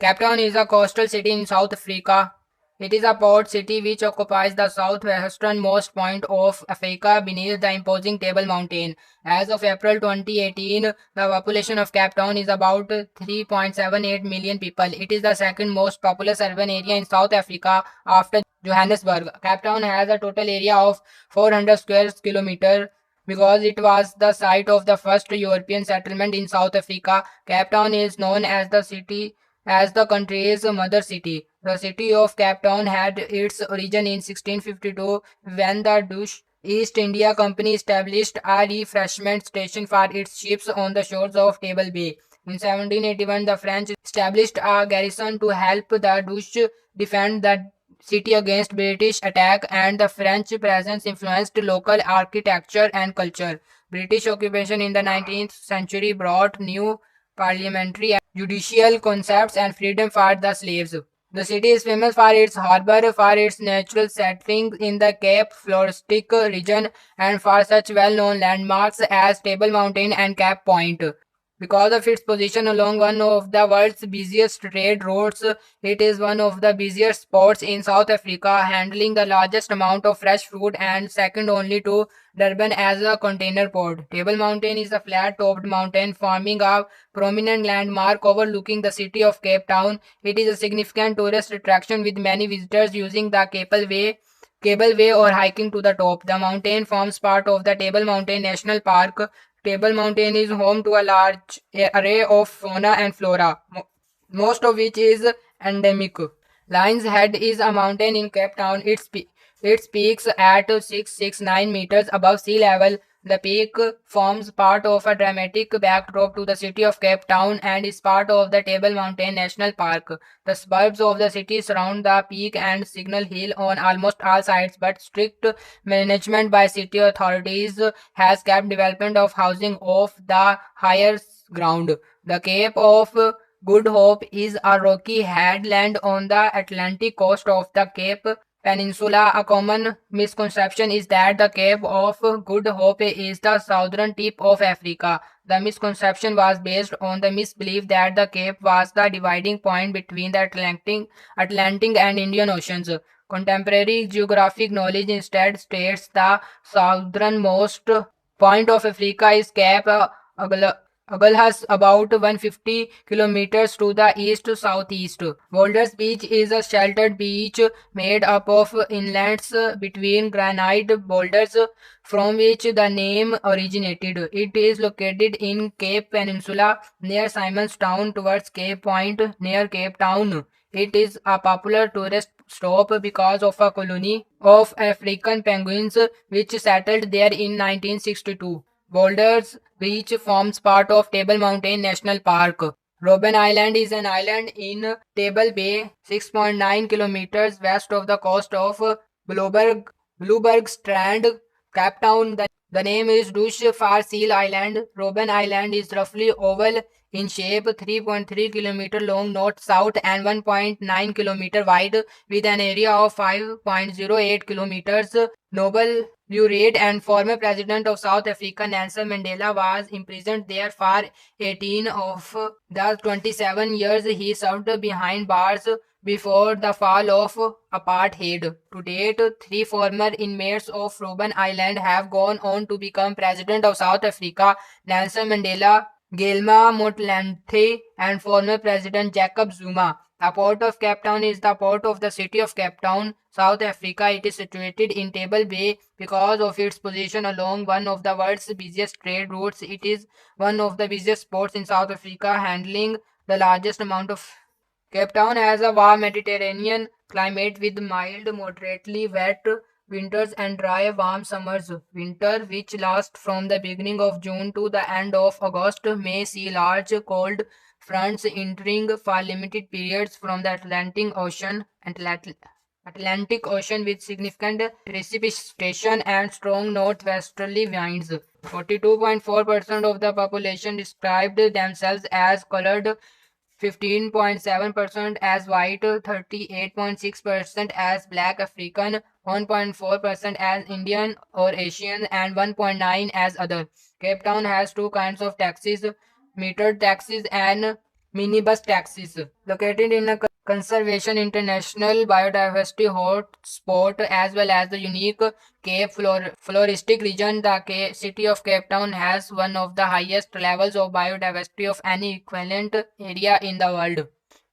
Cape Town is a coastal city in South Africa. It is a port city which occupies the southwesternmost point of Africa beneath the imposing Table Mountain. As of April 2018, the population of Cape Town is about 3.78 million people. It is the second most populous urban area in South Africa after Johannesburg. Cape Town has a total area of 400 square kilometers. Because it was the site of the first European settlement in South Africa, Cape Town is known as the country's mother city. The city of Cape Town had its origin in 1652 when the Dutch East India Company established a refreshment station for its ships on the shores of Table Bay. In 1781, the French established a garrison to help the Dutch defend the city against British attack, and the French presence influenced local architecture and culture. British occupation in the 19th century brought new parliamentary and judicial concepts and freedom for the slaves. The city is famous for its harbor, for its natural setting in the Cape Floristic region, and for such well-known landmarks as Table Mountain and Cape Point. Because of its position along one of the world's busiest trade routes, it is one of the busiest ports in South Africa, handling the largest amount of fresh fruit and second only to Durban as a container port. Table Mountain is a flat-topped mountain forming a prominent landmark overlooking the city of Cape Town. It is a significant tourist attraction with many visitors using the Cableway or hiking to the top. The mountain forms part of the Table Mountain National Park. Table Mountain is home to a large array of fauna and flora, most of which is endemic. Lions Head is a mountain in Cape Town. Its peaks at 669 meters above sea level. The peak forms part of a dramatic backdrop to the city of Cape Town and is part of the Table Mountain National Park. The suburbs of the city surround the peak and Signal Hill on almost all sides, but strict management by city authorities has kept development of housing off the higher ground. The Cape of Good Hope is a rocky headland on the Atlantic coast of the Cape Peninsula. A common misconception is that the Cape of Good Hope is the southern tip of Africa. The misconception was based on the misbelief that the Cape was the dividing point between the Atlantic and Indian Oceans. Contemporary geographic knowledge instead states the southernmost point of Africa is Cape Agulhas, about 150 kilometers to the east-southeast. Boulders Beach is a sheltered beach made up of inlets between granite boulders from which the name originated. It is located in Cape Peninsula near Simonstown towards Cape Point near Cape Town. It is a popular tourist stop because of a colony of African penguins which settled there in 1962. Boulders Beach forms part of Table Mountain National Park. Robben Island is an island in Table Bay, 6.9 kilometers west of the coast of Blueberg Strand, Cape Town. The name is Dutch for Seal Island. Robben Island is roughly oval in shape, 3.3 km long north-south and 1.9 km wide, with an area of 5.08 kilometers. Nobel laureate and former president of South Africa Nelson Mandela was imprisoned there for 18 of the 27 years he served behind bars before the fall of apartheid. To date, three former inmates of Robben Island have gone on to become president of South Africa: Nelson Mandela, Gilma Motlanthe, and former President Jacob Zuma. The port of Cape Town is the port of the city of Cape Town, South Africa. It is situated in Table Bay because of its position along one of the world's busiest trade routes. It is one of the busiest ports in South Africa, handling the largest amount of. Cape Town has a warm Mediterranean climate with mild, moderately wet winters and dry, warm summers. Winter, which lasts from the beginning of June to the end of August, may see large cold fronts entering for limited periods from the Atlantic Ocean with significant precipitation and strong northwesterly winds. 42.4% of the population described themselves as colored, 15.7% as white, 38.6% as black African, 1.4% as Indian or Asian, and 1.9% as other. Cape Town has two kinds of taxis: metered taxis and Minibus taxis. Located in a conservation international biodiversity hotspot as well as the unique Cape floristic region, the city of Cape Town has one of the highest levels of biodiversity of any equivalent area in the world.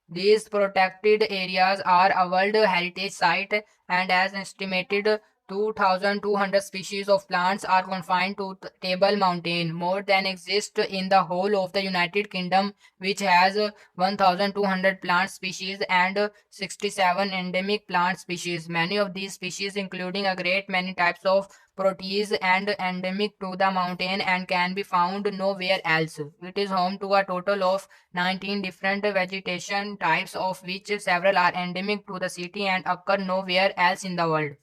These protected areas are a World Heritage Site, and as estimated 2,200 species of plants are confined to Table Mountain. More than exist in the whole of the United Kingdom, which has 1,200 plant species and 67 endemic plant species. Many of these species, including a great many types of protease and endemic to the mountain and can be found nowhere else. It is home to a total of 19 different vegetation types, of which several are endemic to the city and occur nowhere else in the world.